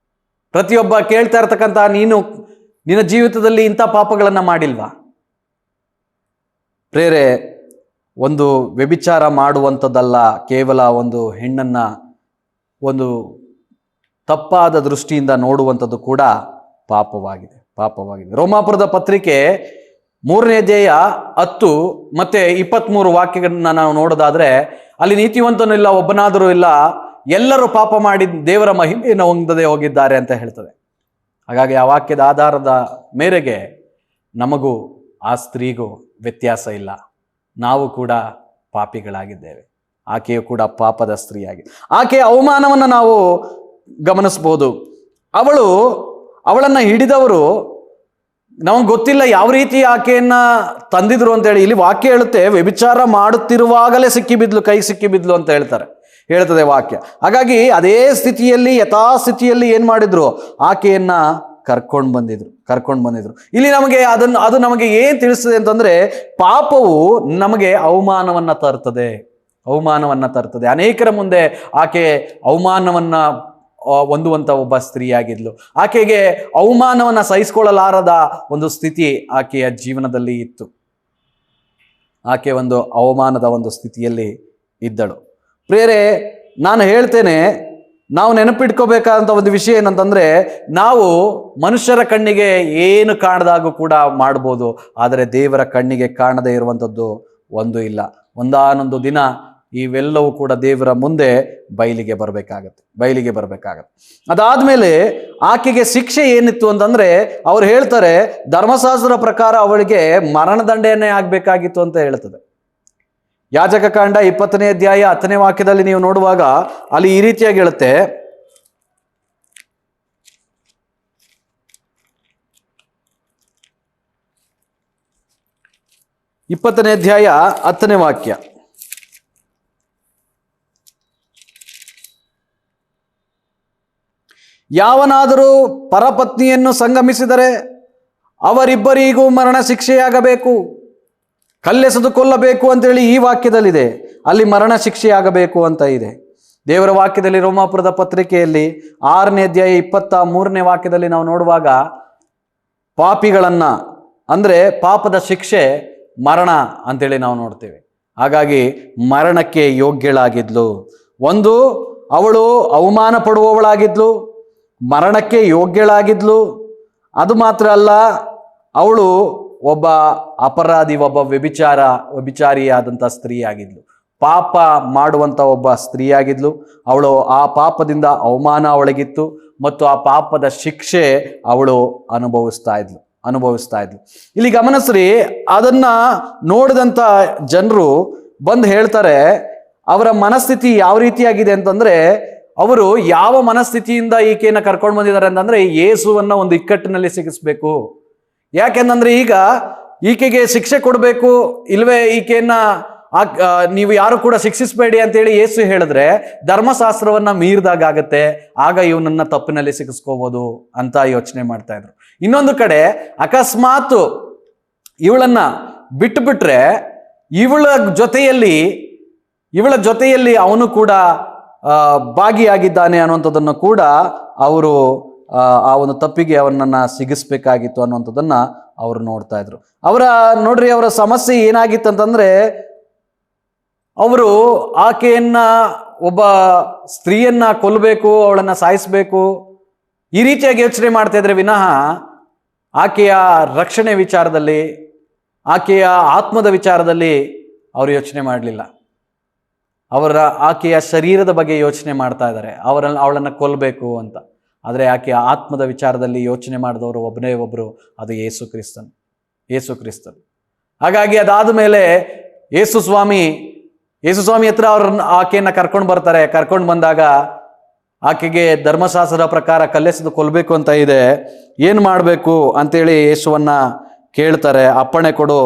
D: ಪ್ರತಿಯೊಬ್ಬ ಕೇಳ್ತಾ ಇರ್ತಕ್ಕಂಥ, ನಿನ್ನ ಜೀವಿತದಲ್ಲಿ ಇಂಥ ಪಾಪಗಳನ್ನ ಮಾಡಿಲ್ವಾ? ಪ್ರೇರೆ, ಒಂದು ವ್ಯಭಿಚಾರ ಮಾಡುವಂಥದ್ದಲ್ಲ, ಕೇವಲ ಒಂದು ಹೆಣ್ಣನ್ನ ಒಂದು ತಪ್ಪಾದ ದೃಷ್ಟಿಯಿಂದ ನೋಡುವಂಥದ್ದು ಕೂಡ ಪಾಪವಾಗಿದೆ. ರೋಮಾಪುರದ ಪತ್ರಿಕೆ 3ನೇ ಅಧ್ಯಾಯ 10 ಮತ್ತೆ 23 ವಾಕ್ಯಗಳನ್ನ ನಾವು ನೋಡೋದಾದ್ರೆ ಅಲ್ಲಿ ನೀತಿವಂತನೂ ಇಲ್ಲ, ಒಬ್ಬನಾದರೂ ಇಲ್ಲ, ಎಲ್ಲರೂ ಪಾಪ ಮಾಡಿ ದೇವರ ಮಹಿಮೆಯನ್ನು ಹೊಂದದೆ ಹೋಗಿದ್ದಾರೆ ಅಂತ ಹೇಳ್ತದೆ. ಹಾಗಾಗಿ ಆ ವಾಕ್ಯದ ಆಧಾರದ ಮೇರೆಗೆ ನಮಗೂ ಆ ಸ್ತ್ರೀಗೂ ವ್ಯತ್ಯಾಸ ಇಲ್ಲ. ನಾವು ಕೂಡ ಪಾಪಿಗಳಾಗಿದ್ದೇವೆ. ಆಕೆಯು ಕೂಡ ಪಾಪದ ಸ್ತ್ರೀಯಾಗಿದೆ. ಆಕೆಯ ಅವಮಾನವನ್ನು ನಾವು ಗಮನಿಸ್ಬೋದು. ಅವಳನ್ನು ಹಿಡಿದವರು ನಮಗೆ ಗೊತ್ತಿಲ್ಲ ಯಾವ ರೀತಿ ಆಕೆಯನ್ನ ತಂದಿದ್ರು ಅಂತ ಹೇಳಿ. ಇಲ್ಲಿ ವಾಕ್ಯ ಹೇಳುತ್ತೆ, ವ್ಯಭಿಚಾರ ಮಾಡುತ್ತಿರುವಾಗಲೇ ಕೈ ಸಿಕ್ಕಿಬಿದ್ಲು ಅಂತ ಹೇಳ್ತದೆ ವಾಕ್ಯ. ಹಾಗಾಗಿ ಅದೇ ಸ್ಥಿತಿಯಲ್ಲಿ, ಯಥಾಸ್ಥಿತಿಯಲ್ಲಿ ಏನ್ ಮಾಡಿದ್ರು, ಆಕೆಯನ್ನ ಕರ್ಕೊಂಡು ಬಂದಿದ್ರು. ಇಲ್ಲಿ ನಮಗೆ ಅದು ನಮಗೆ ಏನ್ ತಿಳಿಸ್ತದೆ ಅಂತಂದ್ರೆ, ಪಾಪವು ನಮಗೆ ಅವಮಾನವನ್ನ ತರ್ತದೆ. ಅನೇಕರ ಮುಂದೆ ಆಕೆ ಅವಮಾನವನ್ನ ಹೊಂದುವಂತ ಒಬ್ಬ ಸ್ತ್ರೀಯಾಗಿದ್ಲು. ಆಕೆಗೆ ಅವಮಾನವನ್ನ ಸಹಿಸಿಕೊಳ್ಳಲಾರದ ಒಂದು ಸ್ಥಿತಿ ಆಕೆಯ ಜೀವನದಲ್ಲಿ ಇತ್ತು. ಆಕೆ ಒಂದು ಅವಮಾನದ ಒಂದು ಸ್ಥಿತಿಯಲ್ಲಿ ಇದ್ದಳು. ಪ್ರಿಯರೇ, ನಾನು ಹೇಳ್ತೇನೆ, ನಾವು ನೆನಪಿಟ್ಕೋಬೇಕಾದಂಥ ಒಂದು ವಿಷಯ ಏನಂತಂದ್ರೆ, ನಾವು ಮನುಷ್ಯರ ಕಣ್ಣಿಗೆ ಏನು ಕಾಣದಾಗೂ ಕೂಡ ಮಾಡ್ಬೋದು, ಆದರೆ ದೇವರ ಕಣ್ಣಿಗೆ ಕಾಣದೇ ಇರುವಂಥದ್ದು ಒಂದು ಇಲ್ಲ. ಒಂದಾನೊಂದು ದಿನ ಇವೆಲ್ಲವೂ ಕೂಡ ದೇವರ ಮುಂದೆ ಬಯಲಿಗೆ ಬರಬೇಕಾಗತ್ತೆ. ಅದಾದ್ಮೇಲೆ ಆಕೆಗೆ ಶಿಕ್ಷೆ ಏನಿತ್ತು ಅಂತಂದ್ರೆ, ಅವ್ರು ಹೇಳ್ತಾರೆ, ಧರ್ಮಶಾಸ್ತ್ರ ಪ್ರಕಾರ ಅವಳಿಗೆ ಮರಣದಂಡನೆ ಆಗ್ಬೇಕಾಗಿತ್ತು ಅಂತ ಹೇಳ್ತದೆ. ಯಾಜಕಕಾಂಡ 20ನೇ ಅಧ್ಯಾಯ 10ನೇ ವಾಕ್ಯದಲ್ಲಿ ನೀವು ನೋಡುವಾಗ ಅಲ್ಲಿ ಈ ರೀತಿಯಾಗಿ ಹೇಳುತ್ತೆ, 20ನೇ ಅಧ್ಯಾಯ 10ನೇ ವಾಕ್ಯ, ಯಾವನಾದರೂ ಪರಪತ್ನಿಯನ್ನು ಸಂಗಮಿಸಿದರೆ ಅವರಿಬ್ಬರಿಗೂ ಮರಣ ಶಿಕ್ಷೆಯಾಗಬೇಕು, ಕಲ್ಲೆಸೆದು ಕೊಲ್ಲಬೇಕು ಅಂತೇಳಿ ಈ ವಾಕ್ಯದಲ್ಲಿದೆ. ಅಲ್ಲಿ ಮರಣ ಶಿಕ್ಷೆಯಾಗಬೇಕು ಅಂತ ಇದೆ. ದೇವರ ವಾಕ್ಯದಲ್ಲಿ ರೋಮಾಪುರದ ಪತ್ರಿಕೆಯಲ್ಲಿ 6ನೇ ಅಧ್ಯಾಯ 23ನೇ ವಾಕ್ಯದಲ್ಲಿ ನಾವು ನೋಡುವಾಗ ಪಾಪಿಗಳನ್ನ ಅಂದರೆ ಪಾಪದ ಶಿಕ್ಷೆ ಮರಣ ಅಂತೇಳಿ ನಾವು ನೋಡ್ತೇವೆ. ಹಾಗಾಗಿ ಮರಣಕ್ಕೆ ಯೋಗ್ಯಳಾಗಿದ್ಲು. ಒಂದು, ಅವಳು ಅವಮಾನ ಪಡುವವಳಾಗಿದ್ಲು, ಮರಣಕ್ಕೆ ಯೋಗ್ಯಳಾಗಿದ್ಲು. ಅದು ಮಾತ್ರ ಅಲ್ಲ, ಅವಳು ಒಬ್ಬ ಅಪರಾಧಿ, ಒಬ್ಬ ವ್ಯಭಿಚಾರಿಯಾದಂಥ ಸ್ತ್ರೀಯಾಗಿದ್ಲು, ಪಾಪ ಮಾಡುವಂಥ ಒಬ್ಬ ಸ್ತ್ರೀಯಾಗಿದ್ಲು. ಅವಳು ಆ ಪಾಪದಿಂದ ಅವಮಾನ ಅವಳಿಗಿತ್ತು ಮತ್ತು ಆ ಪಾಪದ ಶಿಕ್ಷೆ ಅವಳು ಅನುಭವಿಸ್ತಾ ಇದ್ಲು. ಇಲ್ಲಿ ಗಮನಿಸ್ರಿ, ಅದನ್ನ ನೋಡಿದಂಥ ಜನರು ಬಂದು ಹೇಳ್ತಾರೆ, ಅವರ ಮನಸ್ಥಿತಿ ಯಾವ ರೀತಿಯಾಗಿದೆ ಅಂತಂದ್ರೆ, ಅವರು ಯಾವ ಮನಸ್ಥಿತಿಯಿಂದ ಈಕೆಯನ್ನು ಕರ್ಕೊಂಡು ಬಂದಿದ್ದಾರೆ ಅಂತಂದ್ರೆ, ಯೇಸುವನ್ನ ಒಂದು ಇಕ್ಕಟ್ಟಿನಲ್ಲಿ ಸಿಗಿಸ್ಬೇಕು. ಯಾಕೆಂತಂದ್ರೆ ಈಗ ಈಕೆಗೆ ಶಿಕ್ಷೆ ಕೊಡಬೇಕು, ಇಲ್ವೇ ಈಕೆಯನ್ನ ನೀವು ಯಾರು ಕೂಡ ಶಿಕ್ಷಿಸಬೇಡಿ ಅಂತೇಳಿ ಯೇಸು ಹೇಳಿದ್ರೆ ಧರ್ಮಶಾಸ್ತ್ರವನ್ನ ಮೀರಿದಾಗತ್ತೆ, ಆಗ ಇವನನ್ನ ತಪ್ಪಿನಲ್ಲಿ ಸಿಗಿಸ್ಕೋಬಹುದು ಅಂತ ಯೋಚನೆ ಮಾಡ್ತಾ ಇದ್ರು. ಇನ್ನೊಂದು ಕಡೆ ಅಕಸ್ಮಾತ್ ಇವಳನ್ನ ಬಿಟ್ಟುಬಿಟ್ರೆ ಇವಳ ಜೊತೆಯಲ್ಲಿ ಅವನು ಕೂಡ ಭಾಗಿಯಾಗಿದ್ದಾನೆ ಅನ್ನುವಂಥದ್ದನ್ನು ಕೂಡ ಅವರು ಆ ಒಂದು ತಪ್ಪಿಗೆ ಅವನನ್ನ ಸಿಗಿಸ್ಬೇಕಾಗಿತ್ತು ಅನ್ನುವಂಥದ್ದನ್ನ ಅವರು ನೋಡ್ತಾ ಇದ್ರು. ಅವರ ಸಮಸ್ಯೆ ಏನಾಗಿತ್ತು ಅಂತಂದ್ರೆ, ಅವರು ಆಕೆಯನ್ನ, ಒಬ್ಬ ಸ್ತ್ರೀಯನ್ನ ಕೊಲ್ಲಬೇಕು, ಅವಳನ್ನ ಸಾಯಿಸಬೇಕು, ಈ ರೀತಿಯಾಗಿ ಯೋಚನೆ ಮಾಡ್ತಾ ಇದ್ರೆ ವಿನಃ ಆಕೆಯ ರಕ್ಷಣೆ ವಿಚಾರದಲ್ಲಿ, ಆಕೆಯ ಆತ್ಮದ ವಿಚಾರದಲ್ಲಿ ಅವರು ಯೋಚನೆ ಮಾಡಲಿಲ್ಲ. ಆಕೆಯ ಶರೀರದ ಬಗ್ಗೆ ಯೋಚನೆ ಮಾಡ್ತಾ ಇದ್ದಾರೆ, ಅವಳನ್ನು ಕೊಲ್ಲಬೇಕು ಅಂತ. ಆದರೆ ಆಕೆಯ ಆತ್ಮದ ವಿಚಾರದಲ್ಲಿ ಯೋಚನೆ ಮಾಡಿದವರು ಒಬ್ಬನೇ ಒಬ್ಬರು, ಅದು ಯೇಸು ಕ್ರಿಸ್ತನ್. ಹಾಗಾಗಿ ಅದಾದ ಮೇಲೆ ಯೇಸು ಸ್ವಾಮಿ ಹತ್ರ ಆಕೆಯನ್ನು ಕರ್ಕೊಂಡು ಬಂದಾಗ ಆಕೆಗೆ ಧರ್ಮಶಾಸ್ತ್ರದ ಪ್ರಕಾರ ಕಲ್ಲೆಸೆದು ಕೊಲ್ಲಬೇಕು ಅಂತ ಇದೆ, ಏನು ಮಾಡಬೇಕು ಅಂತೇಳಿ ಯೇಸುವನ್ನ ಕೇಳ್ತಾರೆ. ಅಪ್ಪಣೆ ಕೊಡು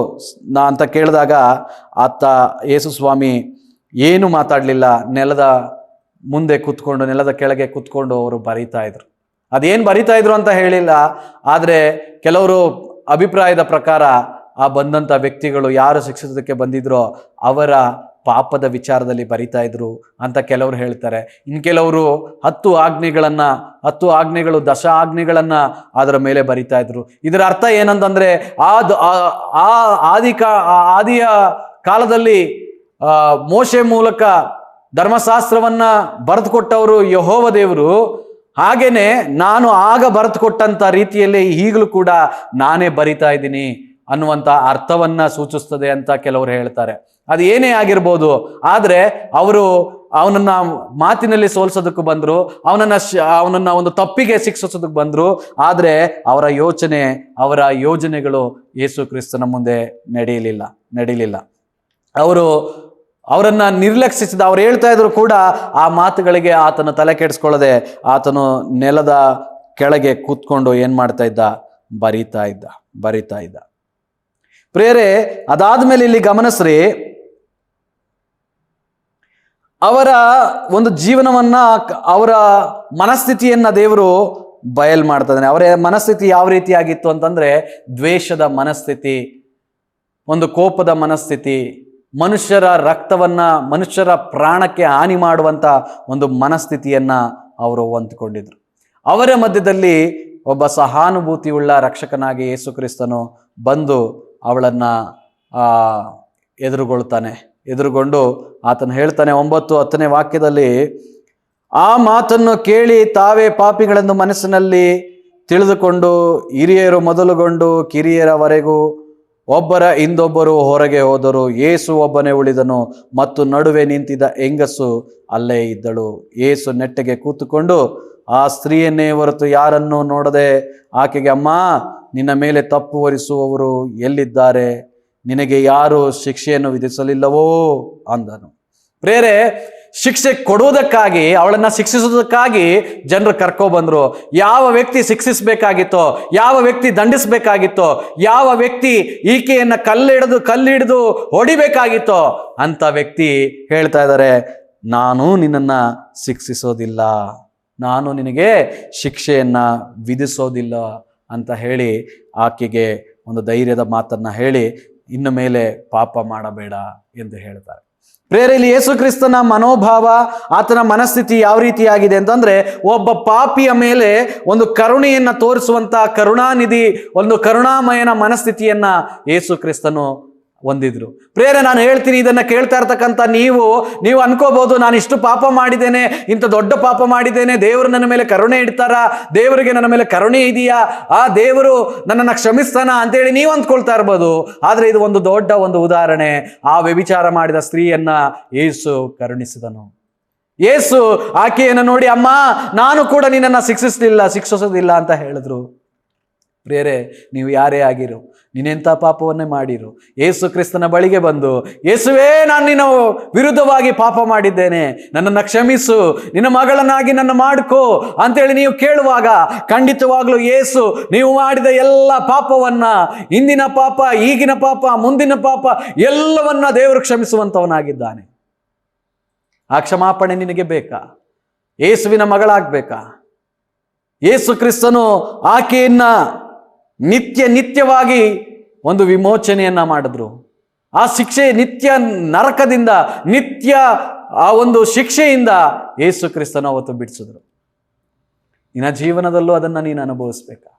D: ಅಂತ ಕೇಳಿದಾಗ ಯೇಸು ಸ್ವಾಮಿ ಏನು ಮಾತಾಡಲಿಲ್ಲ. ನೆಲದ ಕೆಳಗೆ ಕೂತ್ಕೊಂಡು ಅವರು ಬರೀತಾ ಇದ್ರು. ಅದೇನು ಬರೀತಾ ಇದ್ರು ಅಂತ ಹೇಳಿಲ್ಲ, ಆದರೆ ಕೆಲವರು ಅಭಿಪ್ರಾಯದ ಪ್ರಕಾರ ಆ ಬಂದಂಥ ವ್ಯಕ್ತಿಗಳು ಯಾರು ಶಿಕ್ಷಿಸೋದಕ್ಕೆ ಬಂದಿದ್ರೋ ಅವರ ಪಾಪದ ವಿಚಾರದಲ್ಲಿ ಬರಿತಾ ಇದ್ರು ಅಂತ ಕೆಲವರು ಹೇಳ್ತಾರೆ. ಇನ್ನು ಕೆಲವರು 10 ಆಜ್ಞೆಗಳು, 10 ಆಜ್ಞೆಗಳನ್ನ ಅದರ ಮೇಲೆ ಬರಿತಾ ಇದ್ರು. ಇದರ ಅರ್ಥ ಏನಂತಂದ್ರೆ, ಆದಿಯ ಕಾಲದಲ್ಲಿ ಮೋಶೆ ಮೂಲಕ ಧರ್ಮಶಾಸ್ತ್ರವನ್ನ ಬರೆದುಕೊಟ್ಟವರು ಯೆಹೋವ ದೇವರು. ಹಾಗೇನೆ ನಾನು ಆಗ ಬರೆದುಕೊಟ್ಟಂತ ರೀತಿಯಲ್ಲಿ ಈಗಲೂ ಕೂಡ ನಾನೇ ಬರಿತಾ ಇದ್ದೀನಿ ಅನ್ನುವಂಥ ಅರ್ಥವನ್ನ ಸೂಚಿಸ್ತದೆ ಅಂತ ಕೆಲವರು ಹೇಳ್ತಾರೆ. ಅದು ಏನೇ ಆಗಿರ್ಬೋದು, ಆದರೆ ಅವರು ಅವನನ್ನ ಮಾತಿನಲ್ಲಿ ಸೋಲ್ಸೋದಕ್ಕೂ ಬಂದ್ರು, ಅವನನ್ನ ಒಂದು ತಪ್ಪಿಗೆ ಶಿಕ್ಷಿಸೋದಕ್ಕೆ ಬಂದ್ರು. ಆದರೆ ಅವರ ಯೋಜನೆಗಳು ಯೇಸು ಕ್ರಿಸ್ತನ ಮುಂದೆ ನಡೀಲಿಲ್ಲ. ಅವರನ್ನ ನಿರ್ಲಕ್ಷಿಸಿದ. ಅವ್ರು ಹೇಳ್ತಾ ಇದ್ರು ಕೂಡ ಆ ಮಾತುಗಳಿಗೆ ಆತನು ತಲೆ ಕೆಡಿಸ್ಕೊಳ್ಳದೆ ಆತನು ನೆಲದ ಕೆಳಗೆ ಕೂತ್ಕೊಂಡು ಏನ್ ಮಾಡ್ತಾ ಇದ್ದ, ಬರಿತಾ ಇದ್ದ. ಪ್ರಿಯರೇ, ಅದಾದ್ಮೇಲೆ ಇಲ್ಲಿ ಗಮನಿಸ್ರಿ, ಅವರ ಒಂದು ಜೀವನವನ್ನ, ಅವರ ಮನಸ್ಥಿತಿಯನ್ನ ದೇವರು ಬಯಲ್ ಮಾಡ್ತಾ ಇದ್ದಾನೆ. ಅವರ ಮನಸ್ಥಿತಿ ಯಾವ ರೀತಿಯಾಗಿತ್ತು ಅಂತಂದ್ರೆ, ದ್ವೇಷದ ಮನಸ್ಥಿತಿ, ಒಂದು ಕೋಪದ ಮನಸ್ಥಿತಿ, ಮನುಷ್ಯರ ರಕ್ತವನ್ನ, ಮನುಷ್ಯರ ಪ್ರಾಣಕ್ಕೆ ಹಾನಿ ಮಾಡುವಂತ ಒಂದು ಮನಸ್ಥಿತಿಯನ್ನ ಅವರು ಹೊಂದಿಕೊಂಡಿದ್ರು. ಅವರ ಮಧ್ಯದಲ್ಲಿ ಒಬ್ಬ ಸಹಾನುಭೂತಿಯುಳ್ಳ ರಕ್ಷಕನಾಗಿ ಯೇಸು ಕ್ರಿಸ್ತನು ಬಂದು ಅವಳನ್ನ ಎದುರುಗೊಂಡು ಆತನು ಹೇಳ್ತಾನೆ 9-10ನೇ ವಾಕ್ಯದಲ್ಲಿ, ಆ ಮಾತನ್ನು ಕೇಳಿ ತಾವೇ ಪಾಪಿಗಳೆಂದು ಮನಸ್ಸಿನಲ್ಲಿ ತಿಳಿದುಕೊಂಡು ಹಿರಿಯರು ಮೊದಲುಗೊಂಡು ಕಿರಿಯರವರೆಗೂ ಒಬ್ಬರ ಹಿಂದೊಬ್ಬರು ಹೊರಗೆ ಹೋದರು. ಯೇಸು ಒಬ್ಬನೇ ಉಳಿದನು ಮತ್ತು ನಡುವೆ ನಿಂತಿದ್ದ ಹೆಂಗಸು ಅಲ್ಲೇ ಇದ್ದಳು. ಯೇಸು ನೆಟ್ಟಗೆ ಕೂತುಕೊಂಡು ಆ ಸ್ತ್ರೀಯನ್ನೇ ಹೊರತು ಯಾರನ್ನೂ ನೋಡದೆ ಆಕೆಗೆ, ಅಮ್ಮ, ನಿನ್ನ ಮೇಲೆ ತಪ್ಪು ಹೊರಿಸುವವರು ಎಲ್ಲಿದ್ದಾರೆ? ನಿನಗೆ ಯಾರು ಶಿಕ್ಷೆಯನ್ನು ವಿಧಿಸಲಿಲ್ಲವೋ ಅಂದನು. ಪ್ರೇರೆ, ಶಿಕ್ಷೆ ಕೊಡುವುದಕ್ಕಾಗಿ, ಅವಳನ್ನ ಶಿಕ್ಷಿಸುವುದಕ್ಕಾಗಿ ಜನರು ಕರ್ಕೊಬಂದ್ರು. ಯಾವ ವ್ಯಕ್ತಿ ಶಿಕ್ಷಿಸಬೇಕಾಗಿತ್ತೋ, ಯಾವ ವ್ಯಕ್ತಿ ದಂಡಿಸಬೇಕಾಗಿತ್ತೋ, ಯಾವ ವ್ಯಕ್ತಿ ಈಕೆಯನ್ನ ಕಲ್ಲಿಡಿದು ಹೊಡಿಬೇಕಾಗಿತ್ತೋ ಅಂತ ವ್ಯಕ್ತಿ ಹೇಳ್ತಾ ಇದ್ದಾರೆ, ನಾನು ನಿನ್ನನ್ನ ಶಿಕ್ಷಿಸೋದಿಲ್ಲ, ನಾನು ನಿನಗೆ ಶಿಕ್ಷೆಯನ್ನ ವಿಧಿಸೋದಿಲ್ಲ ಅಂತ ಹೇಳಿ ಆಕೆಗೆ ಒಂದು ಧೈರ್ಯದ ಮಾತನ್ನು ಹೇಳಿ ಇನ್ನು ಮೇಲೆ ಪಾಪ ಮಾಡಬೇಡ ಎಂದು ಹೇಳ್ತಾರೆ. ಪ್ರೇರೆಯಲ್ಲಿ ಯೇಸು ಕ್ರಿಸ್ತನ ಮನೋಭಾವ, ಆತನ ಮನಸ್ಥಿತಿ ಯಾವ ರೀತಿಯಾಗಿದೆ ಅಂತಂದ್ರೆ, ಒಬ್ಬ ಪಾಪಿಯ ಮೇಲೆ ಒಂದು ಕರುಣೆಯನ್ನ ತೋರಿಸುವಂತ ಕರುಣಾನಿಧಿ, ಒಂದು ಕರುಣಾಮಯನ ಮನಸ್ಥಿತಿಯನ್ನ ಯೇಸು ಕ್ರಿಸ್ತನು ಹೊಂದಿದ್ರು. ಪ್ರೇರೆ, ನಾನು ಹೇಳ್ತೀನಿ, ಇದನ್ನ ಕೇಳ್ತಾ ಇರ್ತಕ್ಕಂಥ ನೀವು ಅನ್ಕೋಬಹುದು, ನಾನು ಇಷ್ಟು ಪಾಪ ಮಾಡಿದ್ದೇನೆ, ಇಂಥ ದೊಡ್ಡ ಪಾಪ ಮಾಡಿದ್ದೇನೆ, ದೇವರು ನನ್ನ ಮೇಲೆ ಕರುಣೆ ಇಡ್ತಾರ, ದೇವರಿಗೆ ನನ್ನ ಮೇಲೆ ಕರುಣೆ ಇದೆಯಾ, ಆ ದೇವರು ನನ್ನನ್ನು ಕ್ಷಮಿಸ್ತಾನ ಅಂತೇಳಿ ನೀವು ಅಂದ್ಕೊಳ್ತಾ ಇರ್ಬೋದು. ಆದ್ರೆ ಇದು ಒಂದು ದೊಡ್ಡ ಒಂದು ಉದಾಹರಣೆ. ಆ ವ್ಯಭಿಚಾರ ಮಾಡಿದ ಸ್ತ್ರೀಯನ್ನ ಯೇಸು ಕರುಣಿಸಿದನು. ಯೇಸು ಆಕೆಯನ್ನು ನೋಡಿ, ಅಮ್ಮ, ನಾನು ಕೂಡ ನಿನ್ನನ್ನು ಶಿಕ್ಷಿಸೋದಿಲ್ಲ ಅಂತ ಹೇಳಿದ್ರು. ಪ್ರಿಯರೇ, ನೀವು ಯಾರೇ ಆಗಿರು, ನೀನೆಂಥ ಪಾಪವನ್ನೇ ಮಾಡಿರು, ಯೇಸು ಕ್ರಿಸ್ತನ ಬಳಿಗೆ ಬಂದು, ಯೇಸುವೇ, ನಾನು ನಿನ್ನ ವಿರುದ್ಧವಾಗಿ ಪಾಪ ಮಾಡಿದ್ದೇನೆ, ನನ್ನನ್ನು ಕ್ಷಮಿಸು, ನಿನ್ನ ಮಗಳನ್ನಾಗಿ ನನ್ನ ಮಾಡ್ಕೋ ಅಂತೇಳಿ ನೀವು ಕೇಳುವಾಗ, ಖಂಡಿತವಾಗ್ಲೂ ಯೇಸು ನೀವು ಮಾಡಿದ ಎಲ್ಲ ಪಾಪವನ್ನ, ಹಿಂದಿನ ಪಾಪ, ಈಗಿನ ಪಾಪ, ಮುಂದಿನ ಪಾಪ ಎಲ್ಲವನ್ನ ದೇವರು ಕ್ಷಮಿಸುವಂತವನಾಗಿದ್ದಾನೆ. ಆ ಕ್ಷಮಾಪಣೆ ನಿನಗೆ ಬೇಕಾ? ಯೇಸುವಿನ ಮಗಳಾಗಬೇಕಾ? ಯೇಸು ಕ್ರಿಸ್ತನು ಆಕೆಯನ್ನ ನಿತ್ಯವಾಗಿ ಒಂದು ವಿಮೋಚನೆಯನ್ನ ಮಾಡಿದ್ರು. ಆ ಶಿಕ್ಷೆ, ನಿತ್ಯ ನರಕದಿಂದ, ನಿತ್ಯ ಆ ಒಂದು ಶಿಕ್ಷೆಯಿಂದ ಯೇಸು ಕ್ರಿಸ್ತನು ಅವತ್ತು ಬಿಡಿಸಿದ್ರು. ನಿನ್ನ ಜೀವನದಲ್ಲೂ ಅದನ್ನ ನೀನು ಅನುಭವಿಸ್ಬೇಕಾ?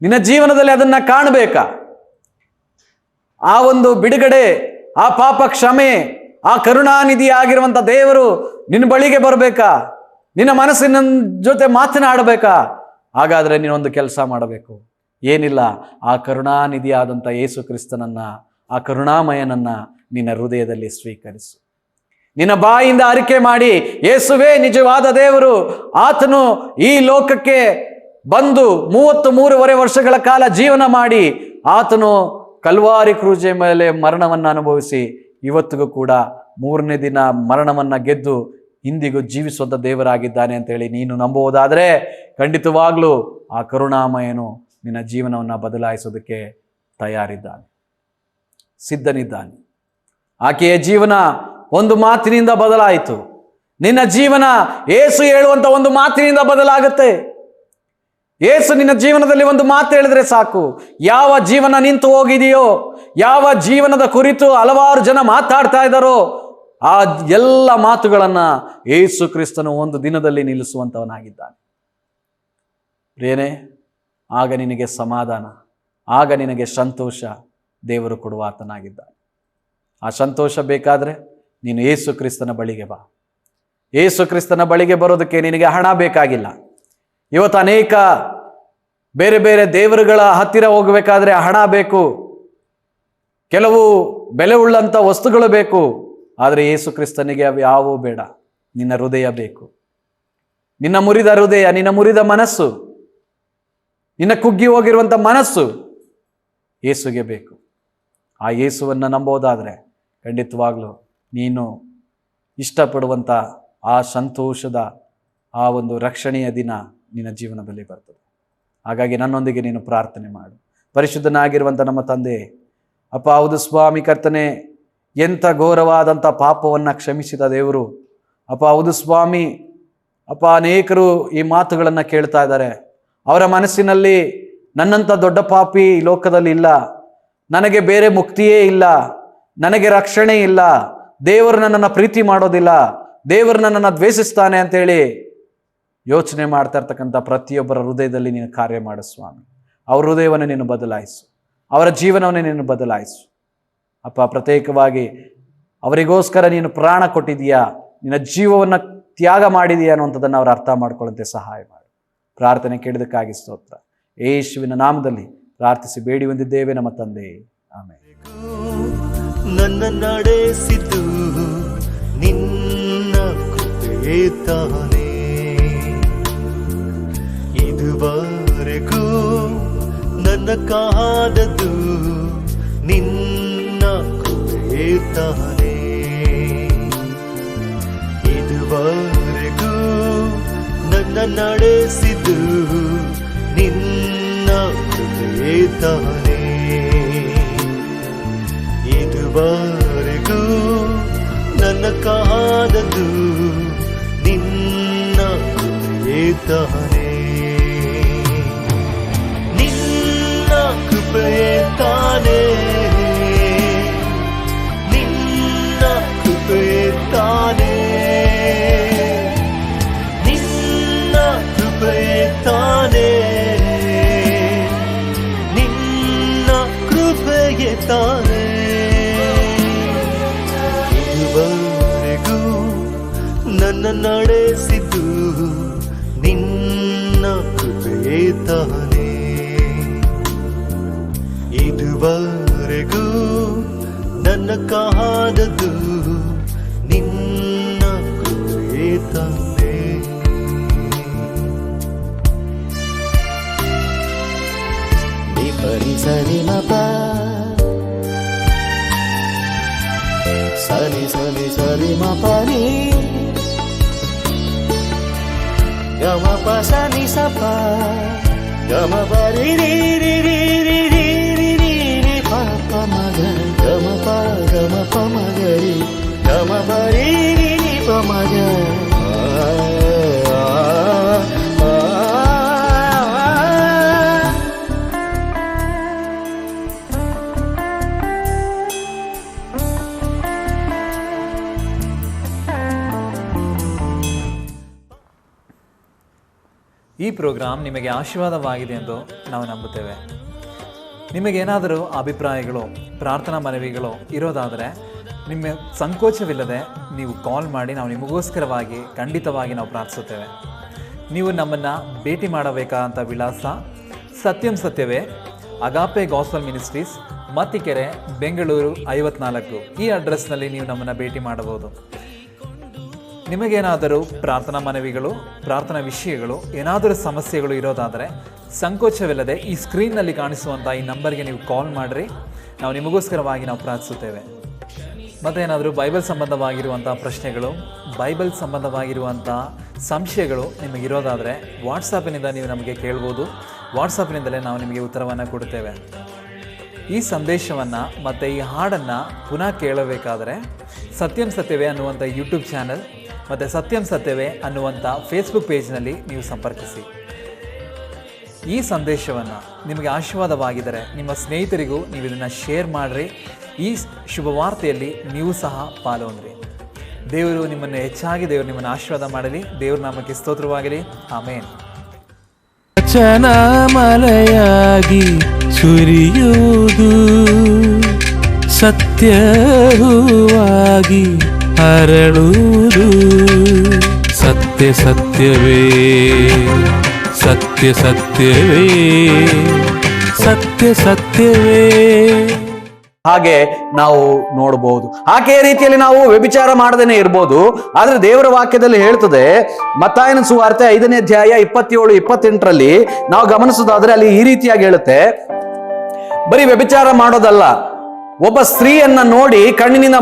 D: ನಿನ್ನ ಜೀವನದಲ್ಲಿ ಅದನ್ನ ಕಾಣಬೇಕಾ? ಆ ಒಂದು ಬಿಡುಗಡೆ, ಆ ಪಾಪ ಕ್ಷಮೆ, ಆ ಕರುಣಾನಿಧಿ ಆಗಿರುವಂತ ದೇವರು ನಿನ್ನ ಬಳಿಗೆ ಬರಬೇಕಾ? ನಿನ್ನ ಮನಸ್ಸಿನ ಜೊತೆ ಮಾತನಾಡಬೇಕಾ? ಹಾಗಾದ್ರೆ ನೀನೊಂದು ಕೆಲಸ ಮಾಡಬೇಕು. ಏನಿಲ್ಲ, ಆ ಕರುಣಾನಿಧಿ ಆದಂಥ ಯೇಸು ಕ್ರಿಸ್ತನನ್ನ, ಆ ಕರುಣಾಮಯನನ್ನ ನಿನ್ನ ಹೃದಯದಲ್ಲಿ ಸ್ವೀಕರಿಸು. ನಿನ್ನ ಬಾಯಿಂದ ಅರಿಕೆ ಮಾಡಿ, ಯೇಸುವೇ ನಿಜವಾದ ದೇವರು, ಆತನು ಈ ಲೋಕಕ್ಕೆ ಬಂದು 33.5 ವರ್ಷಗಳ ಕಾಲ ಜೀವನ ಮಾಡಿ, ಆತನು ಕಲ್ವಾರಿ ಕ್ರೂಜೆ ಮೇಲೆ ಮರಣವನ್ನು ಅನುಭವಿಸಿ ಇವತ್ತಿಗೂ ಕೂಡ 3ನೇ ದಿನ ಮರಣವನ್ನ ಗೆದ್ದು ಇಂದಿಗೂ ಜೀವಿಸುವಂತ ದೇವರಾಗಿದ್ದಾನೆ ಅಂತೇಳಿ ನೀನು ನಂಬುವುದಾದ್ರೆ, ಖಂಡಿತವಾಗ್ಲೂ ಆ ಕರುಣಾಮಯನು ನಿನ್ನ ಜೀವನವನ್ನು ಬದಲಾಯಿಸೋದಕ್ಕೆ ತಯಾರಿದ್ದಾನೆ, ಸಿದ್ಧನಿದ್ದಾನೆ. ಆಕೆಯ ಜೀವನ ಒಂದು ಮಾತಿನಿಂದ ಬದಲಾಯಿತು. ನಿನ್ನ ಜೀವನ ಯೇಸು ಹೇಳುವಂತ ಒಂದು ಮಾತಿನಿಂದ ಬದಲಾಗುತ್ತೆ. ಯೇಸು ನಿನ್ನ ಜೀವನದಲ್ಲಿ ಒಂದು ಮಾತು ಹೇಳಿದ್ರೆ ಸಾಕು, ಯಾವ ಜೀವನ ನಿಂತು ಹೋಗಿದೆಯೋ, ಯಾವ ಜೀವನದ ಕುರಿತು ಹಲವಾರು ಜನ ಮಾತಾಡ್ತಾ ಇದ್ದಾರೋ, ಆ ಎಲ್ಲ ಮಾತುಗಳನ್ನ ಯೇಸು ಕ್ರಿಸ್ತನು ಒಂದು ದಿನದಲ್ಲಿ ನಿಲ್ಲಿಸುವಂತವನಾಗಿದ್ದಾನೆ. ಪ್ರಿಯನೇ, ಆಗ ನಿನಗೆ ಸಮಾಧಾನ, ಆಗ ನಿನಗೆ ಸಂತೋಷ ದೇವರು ಕೊಡುವ ಆತನಾಗಿದ್ದಾನೆ. ಆ ಸಂತೋಷ ಬೇಕಾದ್ರೆ ನೀನು ಯೇಸು ಕ್ರಿಸ್ತನ ಬಳಿಗೆ ಬಾ. ಯೇಸು ಕ್ರಿಸ್ತನ ಬಳಿಗೆ ಬರೋದಕ್ಕೆ ನಿನಗೆ ಹಣ ಬೇಕಾಗಿಲ್ಲ. ಇವತ್ತು ಅನೇಕ ಬೇರೆ ಬೇರೆ ದೇವರುಗಳ ಹತ್ತಿರ ಹೋಗಬೇಕಾದ್ರೆ ಹಣ ಬೇಕು, ಕೆಲವು ಬೆಲೆ ಉಳ್ಳಂತ ವಸ್ತುಗಳು ಬೇಕು. ಆದರೆ ಯೇಸು ಕ್ರಿಸ್ತನಿಗೆ ಅವು ಯಾವುವೂ ಬೇಡ. ನಿನ್ನ ಹೃದಯ ಬೇಕು, ನಿನ್ನ ಮುರಿದ ಹೃದಯ, ನಿನ್ನ ಮುರಿದ ಮನಸ್ಸು, ನಿನ್ನ ಕುಗ್ಗಿ ಹೋಗಿರುವಂಥ ಮನಸ್ಸು ಯೇಸುಗೆ ಬೇಕು. ಆ ಯೇಸುವನ್ನು ನಂಬೋದಾದರೆ ಖಂಡಿತವಾಗ್ಲೂ ನೀನು ಇಷ್ಟಪಡುವಂಥ ಆ ಸಂತೋಷದ ಆ ಒಂದು ರಕ್ಷಣೆಯ ದಿನ ನಿನ್ನ ಜೀವನದಲ್ಲಿ ಬರ್ತದೆ. ಹಾಗಾಗಿ ನನ್ನೊಂದಿಗೆ ನೀನು ಪ್ರಾರ್ಥನೆ ಮಾಡು. ಪರಿಶುದ್ಧನಾಗಿರುವಂಥ ನಮ್ಮ ತಂದೆ, ಅಪ್ಪ, ಹೌದು ಸ್ವಾಮಿ ಕರ್ತನೆ, ಎಂಥ ಘೋರವಾದಂಥ ಪಾಪವನ್ನು ಕ್ಷಮಿಸಿದ ದೇವರು. ಅಪ್ಪ, ಹೌದು ಸ್ವಾಮಿ, ಅಪ್ಪ, ಅನೇಕರು ಈ ಮಾತುಗಳನ್ನು ಕೇಳ್ತಾ ಇದ್ದಾರೆ. ಅವರ ಮನಸ್ಸಿನಲ್ಲಿ ನನ್ನಂಥ ದೊಡ್ಡ ಪಾಪಿ ಈ ಲೋಕದಲ್ಲಿ ಇಲ್ಲ, ನನಗೆ ಬೇರೆ ಮುಕ್ತಿಯೇ ಇಲ್ಲ, ನನಗೆ ರಕ್ಷಣೆ ಇಲ್ಲ, ದೇವರು ನನ್ನನ್ನು ಪ್ರೀತಿ ಮಾಡೋದಿಲ್ಲ, ದೇವರು ನನ್ನನ್ನು ದ್ವೇಷಿಸ್ತಾನೆ ಅಂತೇಳಿ ಯೋಚನೆ ಮಾಡ್ತಾ ಇರ್ತಕ್ಕಂಥ ಪ್ರತಿಯೊಬ್ಬರ ಹೃದಯದಲ್ಲಿ ನೀನು ಕಾರ್ಯ ಮಾಡು ಸ್ವಾಮಿ. ಅವ್ರ ಹೃದಯವನ್ನು ನೀನು ಬದಲಾಯಿಸು, ಅವರ ಜೀವನವನ್ನು ನೀನು ಬದಲಾಯಿಸು. ಅಪ್ಪ, ಪ್ರತ್ಯೇಕವಾಗಿ ಅವರಿಗೋಸ್ಕರ ನೀನು ಪ್ರಾಣ ಕೊಟ್ಟಿದೀಯಾ, ನಿನ್ನ ಜೀವವನ್ನು ತ್ಯಾಗ ಮಾಡಿದೀಯಾ ಅನ್ನುವಂಥದ್ದನ್ನು ಅವರು ಅರ್ಥ ಮಾಡ್ಕೊಳ್ಳಂತೆ ಸಹಾಯ ಮಾಡು. ಪ್ರಾರ್ಥನೆ ಕೇಳಿದಕ್ಕಾಗಿ ಸ್ತೋತ್ರ. ಯೇಸುವಿನ ನಾಮದಲ್ಲಿ ಪ್ರಾರ್ಥಿಸಿ ಬೇಡಿ ಹೊಂದಿದ್ದೇವೆ ನಮ್ಮ ತಂದೆ, ಆಮೆನ್.
C: ನನ್ನ ನಡೆಸಿತು ನಿನ್ನ ಕೃಪೆ ತಾನೇ, ಇದುವರೆಗೂ ನನ್ನ ಕಾದದ್ದು ನಿನ್ನ ಕೃಪೆ ತಾನೇ, ಇದುವರೆಗೂ ನನ್ನ ನಡೆಸಿದ್ದು ನಿನ್ನ ಕೃಪೆ ತಾನೇ, ಇದುವರೆಗೂ ನನ್ನ ಕಾದದ್ದು ನಿನ್ನ ಕೃಪೆ ತಾನೇ. ನಡೆಸಿದ್ದು ನಿನ್ನ ಕೃಪೆಯೇ ತಾನೇ. ಇದುವರೆಗೂ ನನ್ನ ಕಾದದ್ದು ನಿನ್ನ ಕೃಪೆಯೇ ತಾನೇ. ನಿ ಪರಿ ಸರಿ ಮಪ ಸರಿ ಸರಿ ಸರಿ ಮಪರಿ ಗಮ ಪ ಸನಿ ಸಪ ಗಮ ಪರಿ ರಿ ರಿ ರಿ ರಿ ರಿ ರಿ ರಿ ರಿ ಪ ಪ ಮಗ ಗಮ ಪ ಮಗರಿ ಗಮ ಪರಿ ರಿ ರಿ ಪ ಮಗ.
B: ಈ ಪ್ರೋಗ್ರಾಮ್ ನಿಮಗೆ ಆಶೀರ್ವಾದವಾಗಿದೆ ಎಂದು ನಾವು ನಂಬುತ್ತೇವೆ. ನಿಮಗೇನಾದರೂ ಅಭಿಪ್ರಾಯಗಳು, ಪ್ರಾರ್ಥನಾ ಮನವಿಗಳು ಇರೋದಾದರೆ ನಿಮ್ಮ ಸಂಕೋಚವಿಲ್ಲದೆ ನೀವು ಕಾಲ್ ಮಾಡಿ, ನಾವು ನಿಮಗೋಸ್ಕರವಾಗಿ ಖಂಡಿತವಾಗಿ ನಾವು ಪ್ರಾರ್ಥಿಸುತ್ತೇವೆ. ನೀವು ನಮ್ಮನ್ನು ಭೇಟಿ ಮಾಡಬೇಕಾದಂಥ ವಿಳಾಸ ಸತ್ಯಂ ಸತ್ಯವೇ, ಅಗಾಪೆ ಗಾಸ್ಪಲ್ ಮಿನಿಸ್ಟ್ರೀಸ್, ಮತ್ತಿಕೆರೆ, ಬೆಂಗಳೂರು 54. ಈ ಅಡ್ರೆಸ್ನಲ್ಲಿ ನೀವು ನಮ್ಮನ್ನು ಭೇಟಿ ಮಾಡಬಹುದು. ನಿಮಗೇನಾದರೂ ಪ್ರಾರ್ಥನಾ ಮನವಿಗಳು, ಪ್ರಾರ್ಥನಾ ವಿಷಯಗಳು, ಏನಾದರೂ ಸಮಸ್ಯೆಗಳು ಇರೋದಾದರೆ ಸಂಕೋಚವಿಲ್ಲದೆ ಈ ಸ್ಕ್ರೀನ್ನಲ್ಲಿ ಕಾಣಿಸುವಂಥ ಈ ನಂಬರ್ಗೆ ನೀವು ಕಾಲ್ ಮಾಡಿರಿ. ನಾವು ನಿಮಗೋಸ್ಕರವಾಗಿ ನಾವು ಪ್ರಾರ್ಥಿಸುತ್ತೇವೆ. ಮತ್ತು ಏನಾದರೂ ಬೈಬಲ್ ಸಂಬಂಧವಾಗಿರುವಂಥ ಪ್ರಶ್ನೆಗಳು, ಬೈಬಲ್ ಸಂಬಂಧವಾಗಿರುವಂಥ ಸಂಶಯಗಳು ನಿಮಗಿರೋದಾದರೆ ವಾಟ್ಸಾಪಿನಿಂದ ನೀವು ನಮಗೆ ಕೇಳ್ಬೋದು. ವಾಟ್ಸಾಪ್ನಿಂದಲೇ ನಾವು ನಿಮಗೆ ಉತ್ತರವನ್ನು ಕೊಡುತ್ತೇವೆ. ಈ ಸಂದೇಶವನ್ನು ಮತ್ತು ಈ ಹಾಡನ್ನು ಪುನಃ ಕೇಳಬೇಕಾದರೆ ಸತ್ಯಂ ಸತ್ಯವೇ ಅನ್ನುವಂಥ ಯೂಟ್ಯೂಬ್ ಚಾನಲ್ ಮತ್ತು ಸತ್ಯಂ ಸತ್ಯವೇ ಅನ್ನುವಂಥ ಫೇಸ್ಬುಕ್ ಪೇಜ್ನಲ್ಲಿ ನೀವು ಸಂಪರ್ಕಿಸಿ. ಈ ಸಂದೇಶವನ್ನು ನಿಮಗೆ ಆಶೀರ್ವಾದವಾಗಿದ್ದರೆ ನಿಮ್ಮ ಸ್ನೇಹಿತರಿಗೂ ನೀವು ಇದನ್ನು ಶೇರ್ ಮಾಡಿರಿ. ಈ ಶುಭವಾರ್ತೆಯಲ್ಲಿ ನೀವು ಸಹ ಪಾಲ್ಗೊಂಡ್ರಿ. ದೇವರು ನಿಮ್ಮನ್ನು ಹೆಚ್ಚಾಗಿ ದೇವರು ನಿಮ್ಮನ್ನು ಆಶೀರ್ವಾದ ಮಾಡಲಿ. ದೇವ್ರ ನಾಮಕ್ಕೆ ಸ್ತೋತ್ರವಾಗಲಿ. ಆಮೇನ್.
A: ವಚನ ಮಳೆಯಾಗಿ ಸುರಿಯುವುದು, ಸತ್ಯವಾಗಿ ಅರಳುವುದು. ಸತ್ಯ ಸತ್ಯವೇ, ಸತ್ಯ ಸತ್ಯವೇ, ಸತ್ಯ ಸತ್ಯವೇ.
D: ಹಾಗೆ ನಾವು ನೋಡಬಹುದು. ಹಾಗೆ ರೀತಿಯಲ್ಲಿ ನಾವು ವ್ಯಭಿಚಾರ ಮಾಡದೇನೆ ಇರ್ಬೋದು. ಆದ್ರೆ ದೇವರ ವಾಕ್ಯದಲ್ಲಿ ಹೇಳ್ತದೆ, ಮತ್ತಾಯನ ಸುವಾರ್ತೆ 5ನೇ ಅಧ್ಯಾಯ 27-28ರಲ್ಲಿ ನಾವು ಗಮನಿಸೋದಾದ್ರೆ ಅಲ್ಲಿ ಈ ರೀತಿಯಾಗಿ ಹೇಳುತ್ತೆ, ಬರೀ ವ್ಯಭಿಚಾರ ಮಾಡೋದಲ್ಲ, ಒಬ್ಬ ಸ್ತ್ರೀಯನ್ನ ನೋಡಿ ಕಣ್ಣಿನಿಂದ